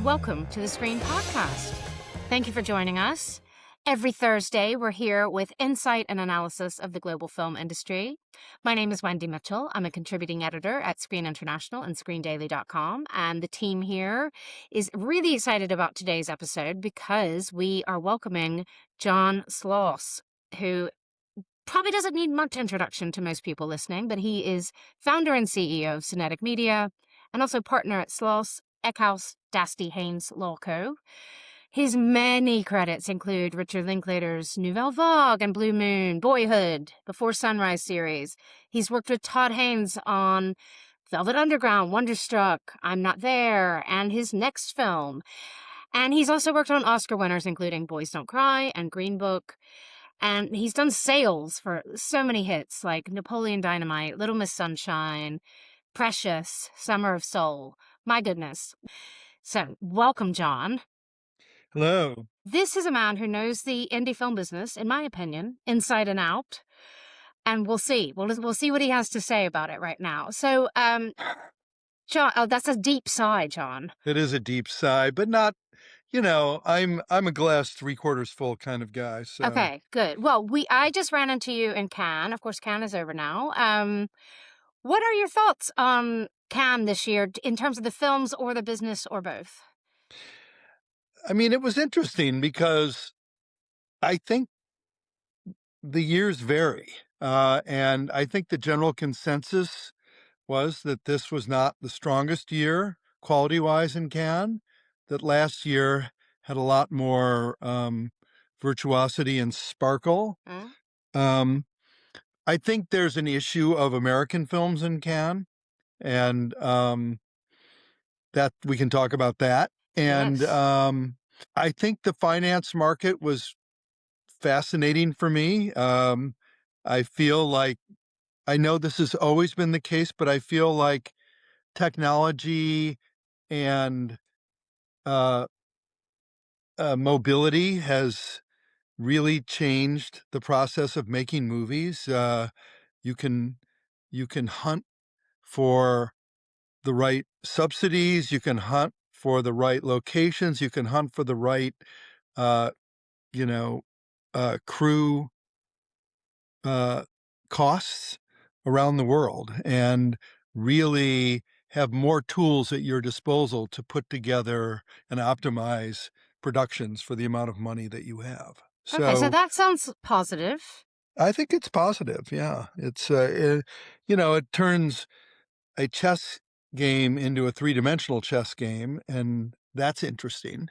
Welcome to the Screen Podcast. Thank you for joining us. Every Thursday, we're here with insight and analysis of the global film industry. My name is Wendy Mitchell. I'm a contributing editor at Screen International and ScreenDaily.com. And the team here is really excited about today's episode because we are welcoming John Sloss, who probably doesn't need much introduction to most people listening, but he is founder and CEO of Cinetic Media and also partner at Sloss, Eckhouse, Dasti, Haynes, LawCo. His many credits include Richard Linklater's Nouvelle, Vogue and Blue Moon, Boyhood, Before Sunrise series. He's worked with Todd Haynes on Velvet Underground, Wonderstruck, I'm Not There, and his next film. And he's also worked on Oscar winners, including Boys Don't Cry and Green Book. And he's done sales for so many hits like Napoleon, Dynamite, Little Miss Sunshine, Precious, Summer of Soul. My goodness. So, welcome, John. Hello. This is a man who knows the indie film business, in my opinion, inside and out. And we'll see. We'll see what he has to say about it right now. So, John, that's a deep sigh, John. It is a deep sigh, but not, I'm a glass 3/4 full kind of guy. So. Okay, good. Well, I just ran into you in Cannes. Of course, Cannes is over now. What are your thoughts on Cannes this year in terms of the films or the business or both? I mean, it was interesting because I think the years vary. And I think the general consensus was that this was not the strongest year quality-wise in Cannes, that last year had a lot more virtuosity and sparkle. I think there's an issue of American films in Cannes, and that we can talk about that. And Yes. I think the finance market was fascinating for me. I feel like, I know this has always been the case, but I feel like technology and mobility has really changed the process of making movies. You can hunt for the right subsidies, you can hunt for the right locations, you can hunt for the right, crew costs around the world, and really have more tools at your disposal to put together and optimize productions for the amount of money that you have. Okay, so that sounds positive. I think it's positive. Yeah, it's it turns a chess game into a three-dimensional chess game, and that's interesting.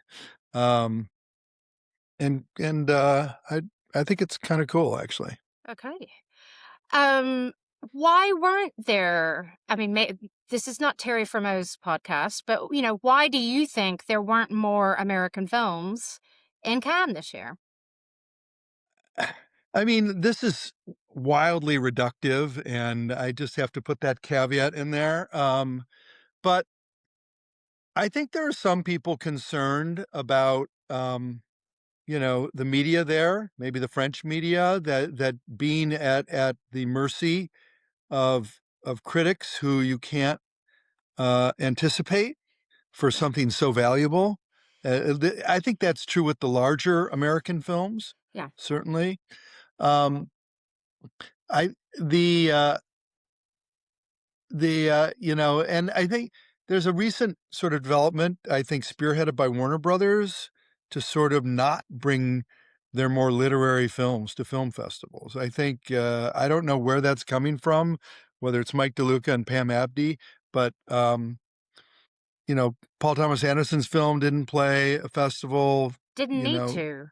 And I think it's kind of cool, actually. Okay. Why weren't there? I mean, this is not Terry Fremo's podcast, but why do you think there weren't more American films in Cannes this year? I mean, this is wildly reductive, and I just have to put that caveat in there. But I think there are some people concerned about, the media there, maybe the French media, that being at the mercy of critics who you can't anticipate for something so valuable. I think that's true with the larger American films. Yeah, certainly. And I think there's a recent sort of development, I think spearheaded by Warner Brothers, to sort of not bring their more literary films to film festivals. I think, I don't know where that's coming from, whether it's Mike DeLuca and Pam Abdi, but, Paul Thomas Anderson's film didn't play a festival. didn't need to.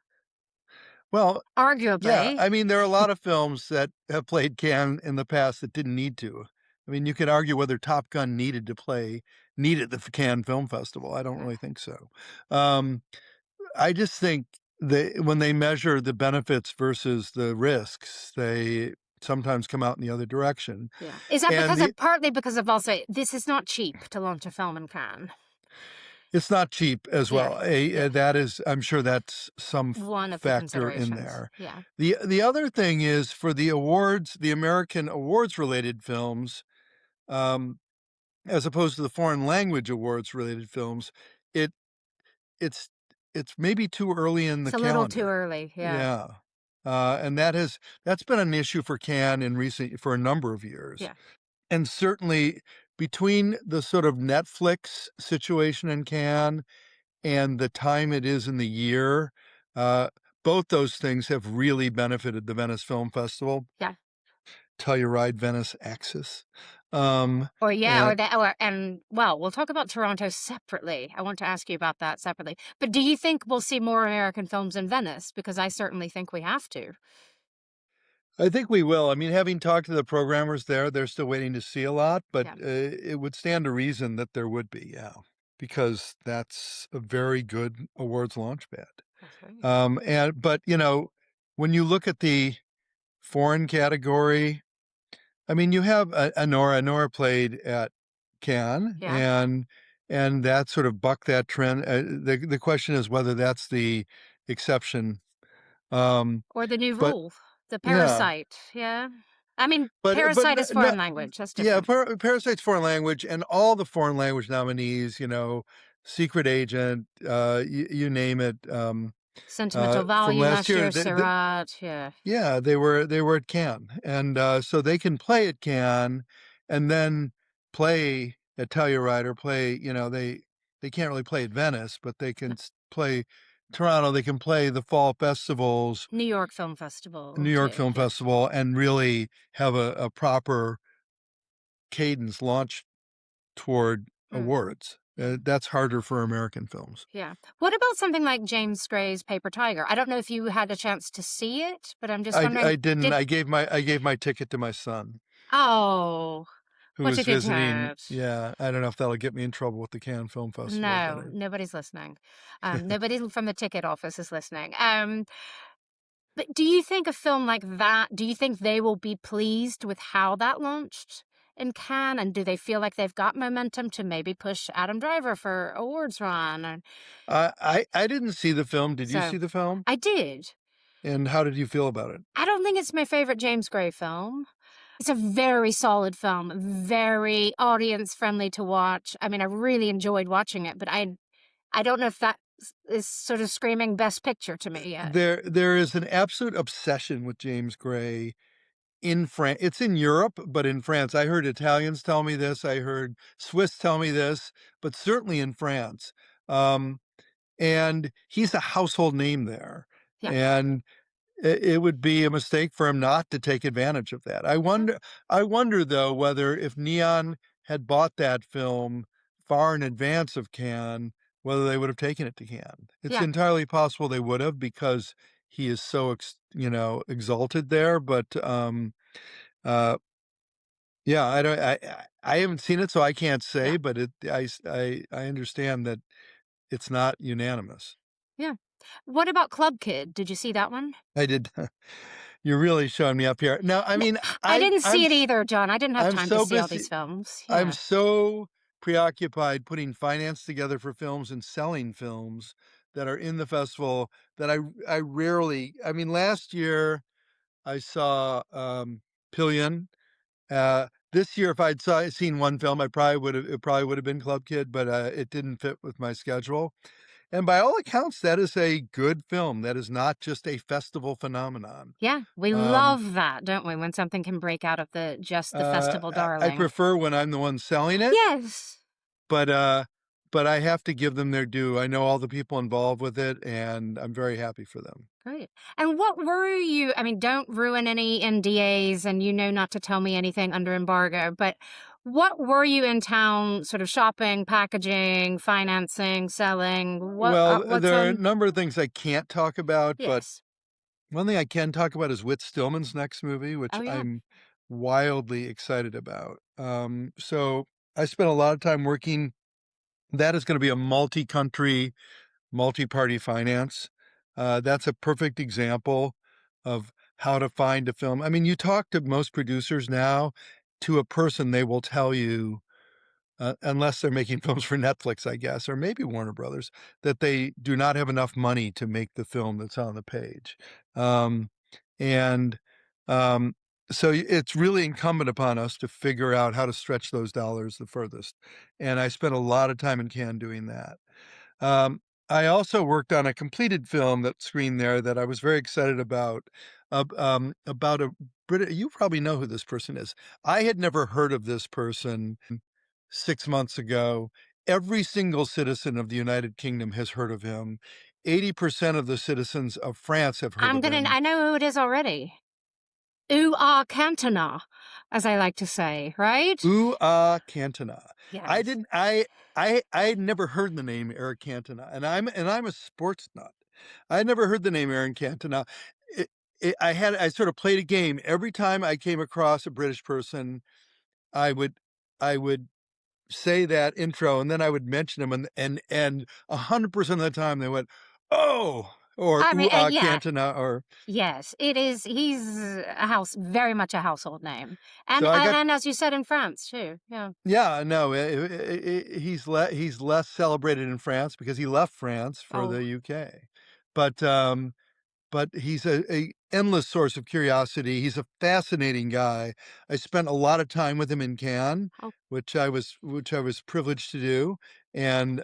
Well, Arguably. yeah, I mean, there are a lot of films that have played Cannes in the past that didn't need to. I mean, you could argue whether Top Gun needed the Cannes Film Festival. I don't really think so. I just think when they measure the benefits versus the risks, they sometimes come out in the other direction. Yeah. Is that partly because of also, this is not cheap to launch a film in Cannes? It's not cheap as well. Yeah. That is, I'm sure that's some One of factor the in there. Yeah. The other thing is, for the awards, the American awards related films, as opposed to the foreign language awards related films, it's it's maybe too early in the It's a little too calendar. early. Yeah. Yeah. And that's been an issue for Cannes for a number of years. Yeah. And certainly between the sort of Netflix situation in Cannes and the time it is in the year, uh, both those things have really benefited the Venice Film Festival. Yeah. Telluride Venice Axis. Um, Or yeah, or and that, or and well, we'll talk about Toronto separately. I want to ask you about that separately. But do you think we'll see more American films in Venice? Because I certainly think we have to. I think we will. I mean, having talked to the programmers there, they're still waiting to see a lot, but Yeah. it would stand to reason that there would be, yeah, because that's a very good awards launchpad. That's right. But when you look at the foreign category, I mean, you have Anora. Anora played at Cannes, Yeah. and that sort of bucked that trend. The question is whether that's the exception. Um, Or the new but rule, the yeah, Parasite. Yeah. I mean, but Parasite is no, foreign language. That's yeah, different. Parasite's foreign language, and all the foreign language nominees, Secret Agent, you name it, Sentimental from Value last last year. year, Seurat. Yeah. Yeah, they were at Cannes, and, so they can play at Cannes and then play at Telluride or play they can't really play at Venice, but they can No. play Toronto, they can play the fall festivals, New York Film Festival New York too. Film Yeah. Festival, and really have a proper cadence launch toward Mm, awards. yeah. That's harder for American films. Yeah. What about something like James Gray's Paper Tiger? I don't know if you had a chance to see it, but I'm just I wondering, didn't. did I gave my ticket to my son, oh, who what was a good visiting. dad. Yeah, I don't know if that'll get me in trouble with the Cannes Film Festival, but No, nobody's listening. Nobody from the ticket office is listening. But do you think a film like that, do you think they will be pleased with how that launched in Cannes? And do they feel like they've got momentum to maybe push Adam Driver for awards run? And I didn't see the film. Did you so see the film? I did. And how did you feel about it? I don't think it's my favorite James Gray film. It's a very solid film, very audience friendly to watch. I mean, I really enjoyed watching it, but I don't know if that is sort of screaming best picture to me yet. There is an absolute obsession with James Gray in France. It's in Europe, but in France. I heard Italians tell me this. I heard Swiss tell me this, but certainly in France. Um, and he's a household name there. Yeah. And it would be a mistake for him not to take advantage of that. Yeah. I wonder though whether if Neon had bought that film far in advance of Cannes, whether they would have taken it to Cannes. It's Yeah. entirely possible they would have because he is so exalted there. But uh, yeah, I don't. I haven't seen it, so I can't say. Yeah. But I understand that it's not unanimous. Yeah. What about Club Kid? Did you see that one? I did. You're really showing me up here. No, I No, mean, I didn't I'm see it either, John. I didn't have I'm time to so see all busy. these films. I'm Yeah. so preoccupied putting finance together for films and selling films that are in the festival that I rarely. I mean, last year I saw Pillion. This year, if seen one film, it probably would have been Club Kid, but it didn't fit with my schedule. And by all accounts, that is a good film. That is not just a festival phenomenon. Yeah. We Um, love that, don't we? When something can break out of the just the festival I darling. prefer when I'm the one selling it, Yes. but, uh, but I have to give them their due. I know all the people involved with it, and I'm very happy for them. Great. And what were you? I mean, don't ruin any NDAs, and you know not to tell me anything under embargo, but what were you in town sort of shopping, packaging, financing, selling? Well, What's there are a on? number of things I can't talk about, but Yes. one thing I can talk about is Whit Stillman's next movie, which Oh, yeah. I'm wildly excited about. So I spent a lot of time working. That is going to be a multi-country, multi-party finance. That's a perfect example of how to find a film. I mean, you talk to most producers now, to a person, they will tell you, unless they're making films for Netflix, I guess, or maybe Warner Brothers, that they do not have enough money to make the film that's on the page. Um, and um, so it's really incumbent upon us to figure out how to stretch those dollars the furthest. And I spent a lot of time in Cannes doing that. Um, I also worked on a completed film that screened there that I was very excited about a you probably know who this person is. I had never heard of this person 6 months ago. Every single citizen of the United Kingdom has heard of him. 80% of the citizens of France have heard of him. I know who it is already. Ou ah Cantona, as I like to say, right? Ooh, Cantona. I Yes. didn't I had never heard the name Eric Cantona, and I'm a sports nut. I had never heard the name Aaron Cantona. It I sort of played a game. Every time I came across a British person, I would I would say that intro, and then I would mention them, and 100% of the time they went, "Oh," or I mean, "Ooh, yeah, Cantona," or yes, it is. He's very much a household name, so I got and as you said in France too. Yeah. yeah, no, he's less celebrated in France because he left France for Oh, the UK. But, but he's a endless source of curiosity. He's a fascinating guy. I spent a lot of time with him in Cannes, oh. which I was privileged to do, and,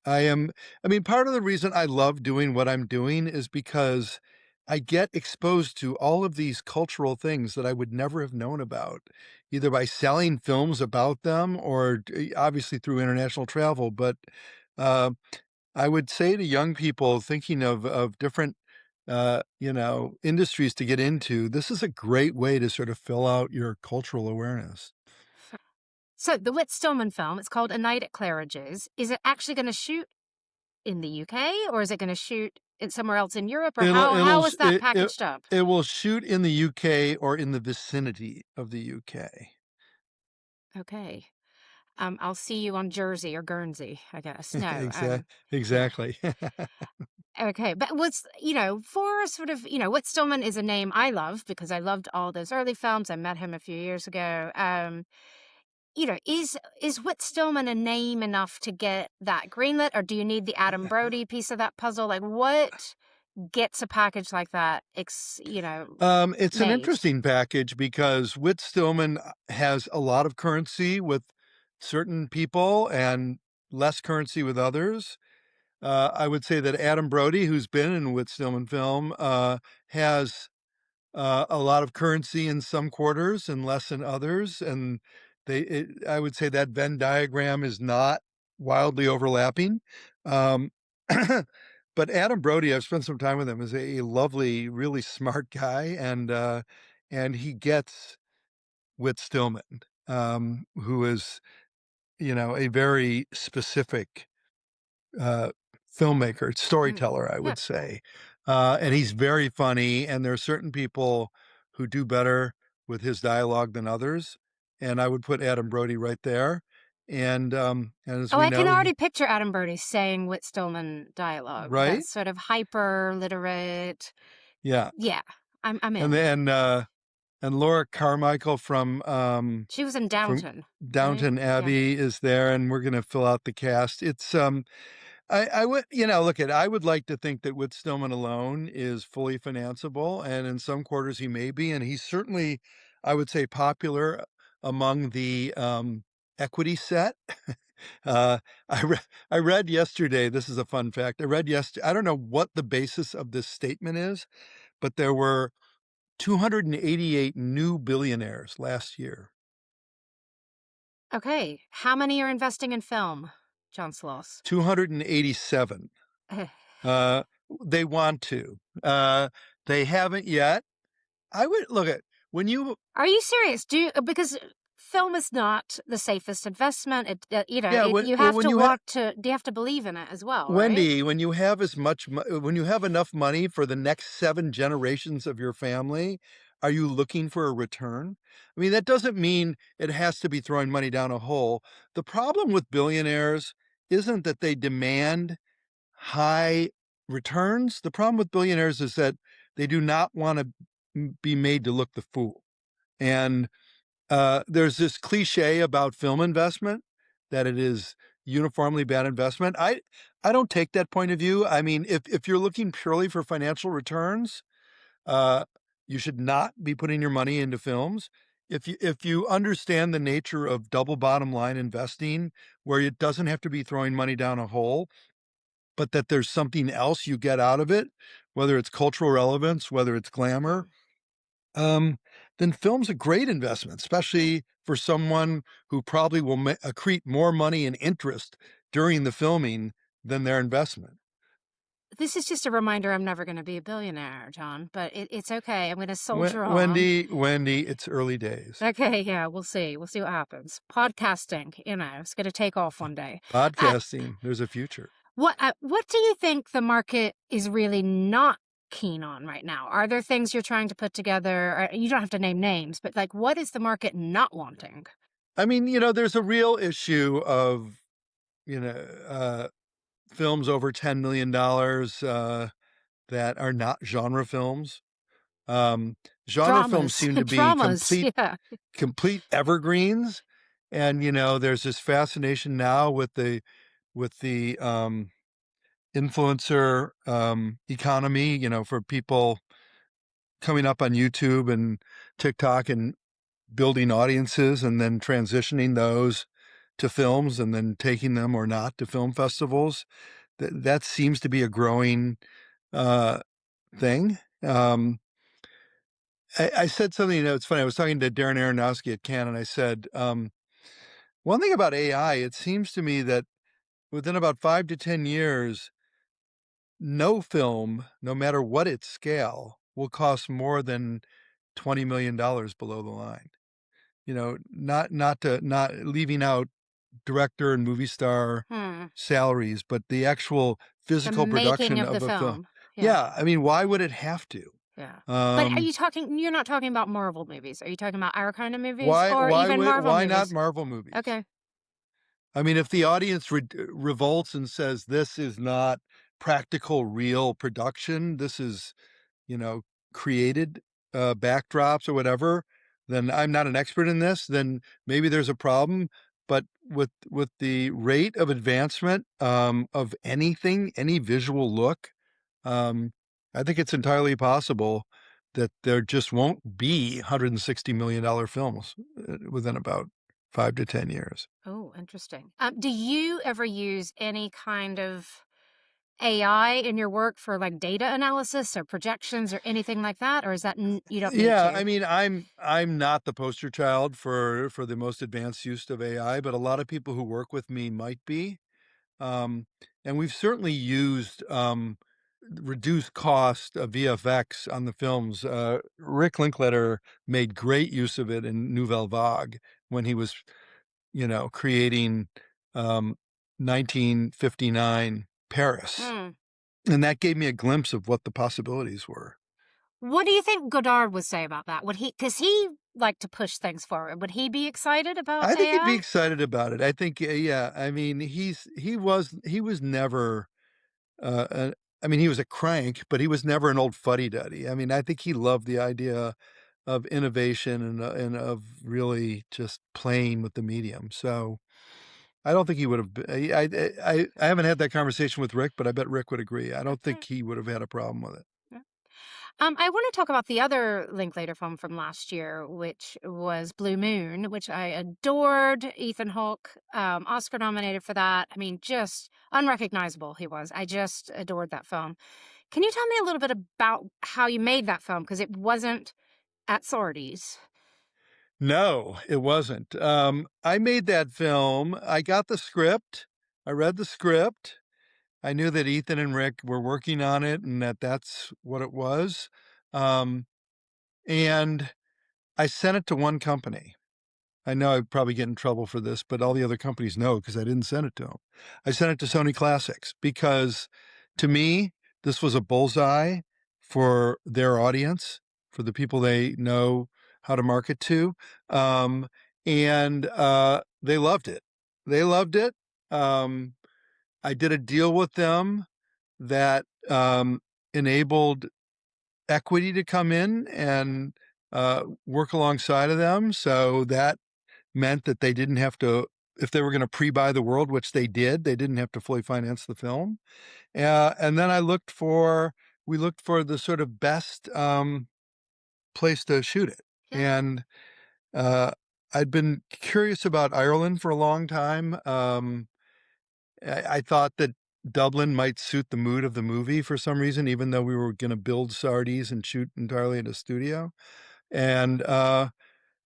I am I mean, part of the reason I love doing what I'm doing is because I get exposed to all of these cultural things that I would never have known about, either by selling films about them or obviously through international travel. But uh, I would say to young people thinking of different industries to get into, this is a great way to sort of fill out your cultural awareness. So the Whit Stillman film, it's called A Night at Claridge's. Is it actually going to shoot in the UK, or is it going to shoot it somewhere else in Europe, or how is that packaged up? It will shoot in the UK or in the vicinity of the UK. Okay. I'll see you on Jersey or Guernsey, I guess. No. Yeah. Exactly. Okay, but for sort of, Whit Stillman is a name I love because I loved all those early films. I met him a few years ago. Is Whit Stillman a name enough to get that greenlit, or do you need the Adam Brody piece of that puzzle? Like, what gets a package like that, It's an made? interesting package because Whit Stillman has a lot of currency with certain people and less currency with others. I would say that Adam Brody, who's been in a Whit Stillman film, has a lot of currency in some quarters and less in others, and I would say that Venn diagram is not wildly overlapping. Um, but Adam Brody, I've spent some time with him, is a lovely, really smart guy, and he gets Whit Stillman, who is a very specific uh, filmmaker, Mm, storyteller, I yeah. would say. And he's very funny, and there are certain people who do better with his dialogue than others, and I would put Adam Brody right there. And as Oh, we I can know, already picture Adam Brody saying Whit Stillman dialogue. right? That's sort of hyper literate. Yeah. Yeah, I'm And in. then and Laura Carmichael She was in from Downton, right? Downton Yeah. Abbey is there, and we're gonna fill out the cast. It's I would, look at I would like to think that Whit Stillman alone is fully financeable, and in some quarters he may be, and he's certainly, I would say, popular among the equity set. Uh, I read yesterday. This is a fun fact. I read yesterday. I don't know what the basis of this statement is, but there were 288 new billionaires last year. Okay. How many are investing in film, John Sloss? 287. Uh, they want to. They haven't yet. I would look at when you Are you serious? Because film is not the safest investment. yeah, You well, have to want to. You have to believe in it as well, right? Wendy, when you have when you have enough money for the next 7 generations of your family, are you looking for a return? I mean, that doesn't mean it has to be throwing money down a hole. The problem with billionaires isn't that they demand high returns. The problem with billionaires is that they do not want to be made to look the fool. And there's this cliche about film investment that it is uniformly bad investment. I don't take that point of view. I mean, if you're looking purely for financial returns, uh, you should not be putting your money into films. If you understand the nature of double bottom line investing, where it doesn't have to be throwing money down a hole, but that there's something else you get out of it, whether it's cultural relevance, whether it's glamour, um, then film's a great investment, especially for someone who probably will accrete more money and interest during the filming than their investment. This is just a reminder I'm never gonna be a billionaire, John, but it's okay. I'm gonna soldier on. Wendy, it's early days. Okay, yeah, we'll see. We'll see what happens. Podcasting, it's gonna take off one day. Uh, Podcasting, there's a future. what do you think the market is really not keen on right now? Are there things you're trying to put together? Or you don't have to name names, but like, what is the market not wanting? I mean, there's a real issue of, you know, uh, films over $10 million that are not genre films. Um, Genre films Dramas, seem to be dramas, yeah. complete evergreens, and there's this fascination now with the influencer economy. For people coming up on YouTube and TikTok and building audiences, and then transitioning those to films, and then taking them or not to film festivals. That seems to be a growing uh, thing. I said something, it's funny. I was talking to Darren Aronofsky at Cannes, and I said, one thing about AI, it seems to me that within about 5 to 10 years, no film, no matter what its scale, will cost more than $20 million below the line. Not leaving out director and movie star Hmm. salaries, but the actual The physical making production of the of a film. film. Yeah, Yeah, I mean, why would it have to? yeah. But Um, you're not talking about Marvel movies. Are you talking about our kind of movies or even Marvel why not movies? Marvel movies? Okay. I mean, if the audience revolts and says this is not practical, real production, this is, you know, created backdrops or whatever, then I'm not an expert in this. Then maybe there's a problem. But with the rate of advancement of anything, any visual look, um, I think it's entirely possible that there just won't be $160 million films within about 5 to 10 years. Oh, interesting. Do you ever use any kind of AI in your work for like data analysis or projections or anything like that, or is that you don't need Yeah, to? I mean, I'm not the poster child for the most advanced use of AI, but a lot of people who work with me might be. Um, and we've certainly used reduced cost of VFX on the films. Rick Linklater made great use of it in Nouvelle Vogue when he was, creating um, 1959 Paris, Hmm. and that gave me a glimpse of what the possibilities were. What do you think Godard would say about that? Would he, because he liked to push things forward, would he be excited about I think he'd be AI? excited about it. I think, yeah. I mean, he was never. I mean, he was a crank, but he was never an old fuddy-duddy. I mean, I think he loved the idea of innovation and of really just playing with the medium. So I don't think he would have. I haven't had that conversation with Rick, but I bet Rick would agree. I don't Okay. think he would have had a problem with it. Yeah. I want to talk about the other Linklater film from last year, which was Blue Moon, which I adored. Ethan Hawke, Oscar nominated for that. I mean, just unrecognizable he was. I just adored that film. Can you tell me a little bit about how you made that film? Because it wasn't at Sardi's. No, it wasn't. I made that film. I got the script. I read the script. I knew that Ethan and Rick were working on it and that that's what it was. Um, and I sent it to one company. I know I'd probably get in trouble for this, but all the other companies know because I didn't send it to them. I sent it to Sony Classics because to me, this was a bullseye for their audience, for the people they know how to market to. And they loved it. They loved it. Um, I did a deal with them that enabled equity to come in and work alongside of them. So that meant that they didn't have to, if they were going to pre-buy the world, which they did, they didn't have to fully finance the film. And then we looked for the sort of best place to shoot it. Yeah. And uh, I'd been curious about Ireland for a long time. I thought that Dublin might suit the mood of the movie for some reason, even though we were gonna build Sardi's and shoot entirely in a studio. And,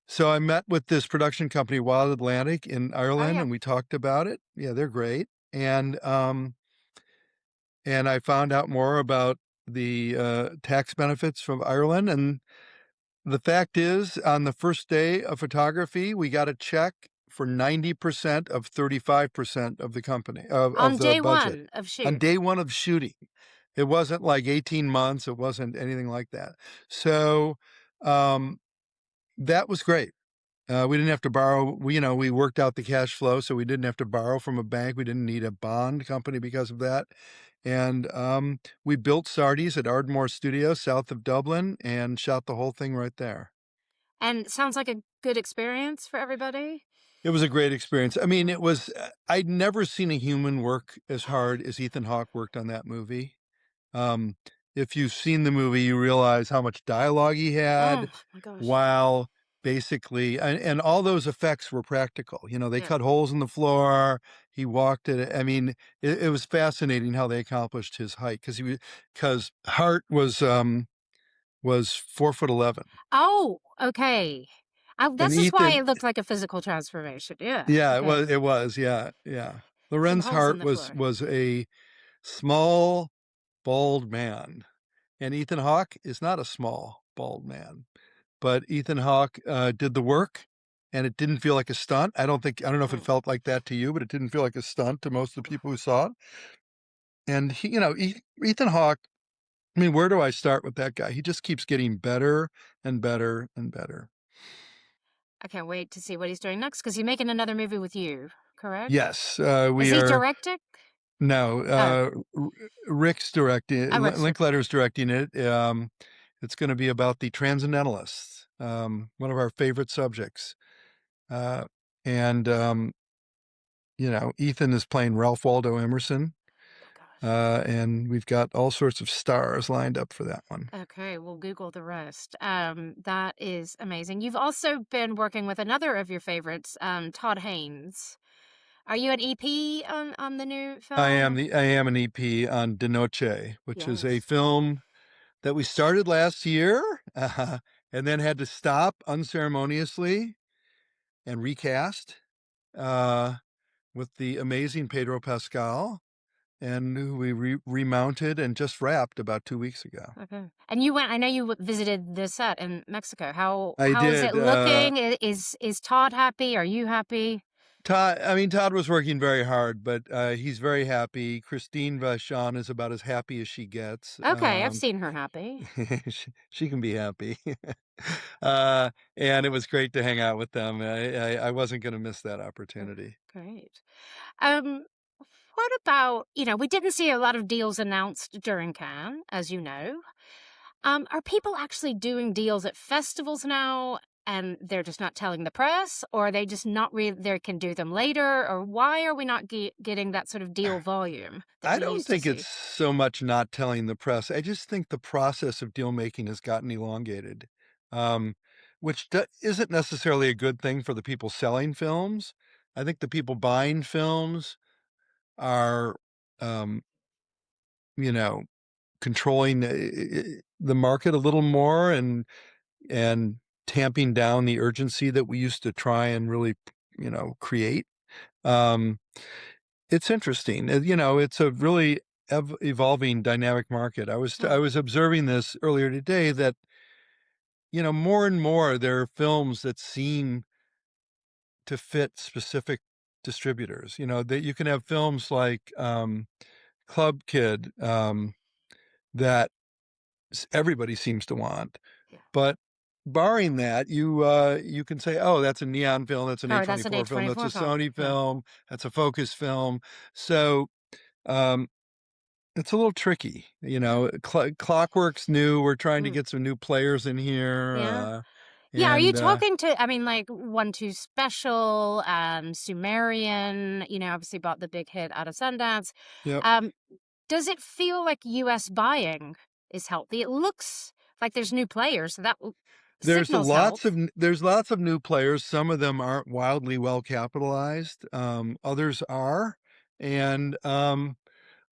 so I met with this production company, Wild Atlantic in Oh, Ireland, yeah. and we talked about it. Yeah, they're great. And I found out more about the, tax benefits from Ireland, and the fact is, on the first day of photography, we got a check for 90% of 35% of the company of On the day budget one of on shoot. day 1 of shooting. It wasn't like 18 months, it wasn't anything like that. So, um, that was great. We didn't have to borrow. We worked out the cash flow, so we didn't have to borrow from a bank. We didn't need a bond company because of that. And we built Sardi's at Ardmore Studios south of Dublin and shot the whole thing right there. And sounds like a good experience for everybody. It was a great experience. I mean, Mm. it was. I'd never seen a human work as hard as Ethan Hawke worked on that movie. Um, if you've seen the movie, you realize how much dialogue he had Oh my gosh. while basically and all those effects were practical. They Yeah. cut holes in the floor. He walked it. I mean, it was fascinating how they accomplished his height because Hart was 4'11", Oh, okay. and That's just why Ethan, it looked like a physical transformation. Yeah. yeah, it Okay. was, yeah, yeah. Some Lorenz holes in Hart the floor. was a small, bald man, and Ethan Hawke is not a small, bald man. But Ethan Hawke, did the work, and it didn't feel like a stunt. I don't know if it Mm. felt like that to you, but it didn't feel like a stunt to most of the people who saw it. And Ethan Hawke, I mean, where do I start with that guy? He just keeps getting better and better and better. I can't wait to see what he's doing next because he's making another movie with you, correct? Yes, Is we he are directing? no, Oh, Rick's directing, oh, Rick's directing. Linklater's directing it. It's gonna be about the Transcendentalists, one of our favorite subjects. Uh, and Ethan is playing Ralph Waldo Emerson, Oh gosh. and we've got all sorts of stars lined up for that one. Okay, we'll Google the rest. That is amazing. You've also been working with another of your favorites, Todd Haynes. Are you an EP on the new film? I am an EP on De Noche, which is a Yes. film that we started last year, and then had to stop unceremoniously and recast uh, with the amazing Pedro Pascal, and who we remounted and just wrapped about 2 weeks ago. Okay. And you went. I know you visited the set in Mexico. How I how is it did. looking? Is Todd happy? Are you happy? Todd was working very hard, but he's very happy. Christine Vachon is about as happy as she gets. Okay, I've seen her happy. She can be happy. uh, and it was great to hang out with them. I wasn't going to miss that Okay, opportunity. great. Um, what about, we didn't see a lot of deals announced during Cannes, as you know. Are people actually doing deals at festivals now and they're just not telling the press, or are they just not really, they can do them later, or why are we not getting that sort of deal volume that I we don't used to think see? it's so much not telling the press. I just think the process of deal making has gotten elongated, um, which isn't necessarily a good thing for the people selling films. I think the people buying films are, um, you know, controlling the market a little more and tamping down the urgency that we used to try and really, create. Um, it's interesting. It's a really evolving dynamic market. I Hmm. was observing this earlier today that, more and more there are films that seem to fit specific distributors. That you can have films like Club Kid, that everybody seems to want. Yeah. But barring that, you can say, "Oh, that's a Neon film, that's an Or that's an A24 film, that's a A24 film. Sony Yeah. film, that's a Focus film." So, um, it's a little tricky, Yeah. Clockwork's new, we're trying to Mm. get some new players in here, Yeah. Yeah, are you and, talking to, I mean, like, 1-2 Special, Sumerian, obviously bought the big hit out of Sundance. yep. Um, does it feel like US buying is healthy? It looks like there's new players, so that signals health. There's lots of new players, some of them aren't wildly well capitalized, others are, and,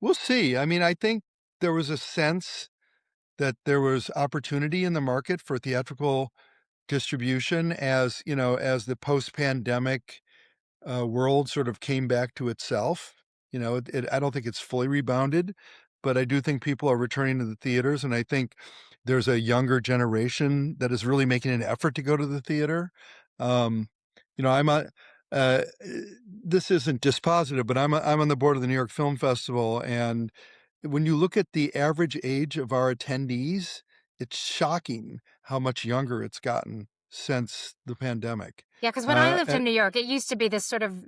We'll see. I mean, I think there was a sense that there was opportunity in the market for theatrical distribution as, as the post-pandemic world sort of came back to itself. I don't think it's fully rebounded, but I do think people are returning to the theaters, and I think there's a younger generation that is really making an effort to go to the theater. Um, I'm a uh, this isn't dispositive, but I'm on the board of the New York Film Festival, and when you look at the average age of our attendees, it's shocking how much younger it's gotten since the pandemic. Yeah, because when I lived Uh, in New York, it used to be this sort of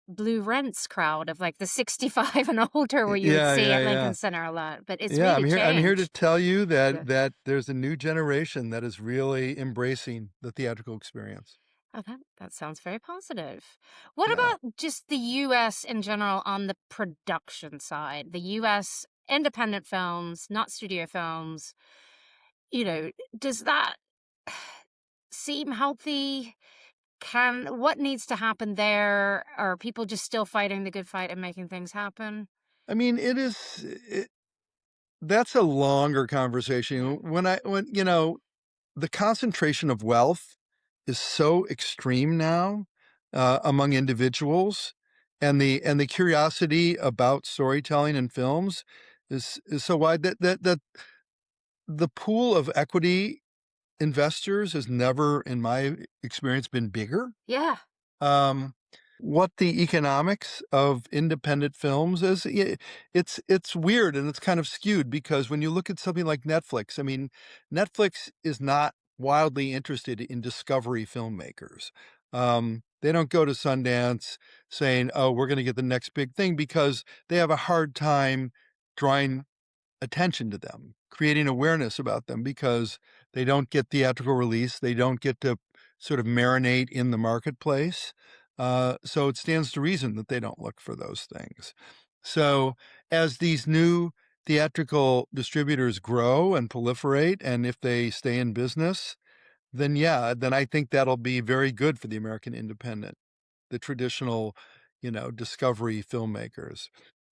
blue rents crowd of like the 65 and older where you would Yeah, see yeah, at yeah. Lincoln Center a lot, but it's Yeah, really I'm here to changed. tell you Yeah. that there's a new generation that is really embracing the theatrical experience. Oh, that sounds very positive. What Yeah. about just the US in general on the production side? The US independent films, not studio films, you know, does that seem healthy? What needs to happen there? Are people just still fighting the good fight and making things happen? I mean, that's a longer conversation. The concentration of wealth is so extreme now, among individuals, and the curiosity about storytelling in films is so wide that the pool of equity investors has never, in my experience, been bigger. Yeah. Um, what the economics of independent films is, it's weird and it's kind of skewed because when you look at something like Netflix, I mean, Netflix is not wildly interested in discovery filmmakers. They don't go to Sundance saying, "Oh, we're going to get the next big thing," because they have a hard time drawing attention to them, creating awareness about them because they don't get theatrical release. They don't get to sort of marinate in the marketplace. So it stands to reason that they don't look for those things. So as these new theatrical distributors grow and proliferate, and if they stay in business, then yeah, then I think that'll be very good for the American independent, the traditional, discovery filmmakers.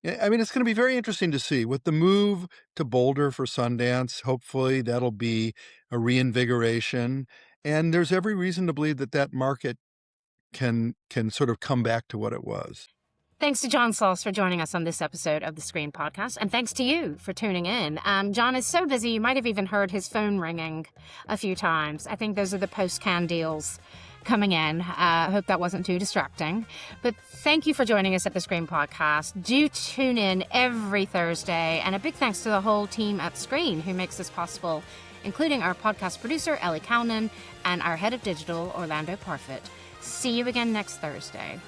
I mean, it's going to be very interesting to see with the move to Boulder for Sundance. Hopefully, that'll be a reinvigoration, and there's every reason to believe that that market can sort of come back to what it was. Thanks to John Sloss for joining us on this episode of the Screen Podcast, and thanks to you for tuning in. John is so busy, you might have even heard his phone ringing a few times. I think those are the post-can deals coming in. I hope that wasn't too distracting. But thank you for joining us at the Screen Podcast. Do tune in every Thursday, and a big thanks to the whole team at Screen who makes this possible, including our podcast producer, Ellie Cownan, and our head of digital, Orlando Parfit. See you again next Thursday.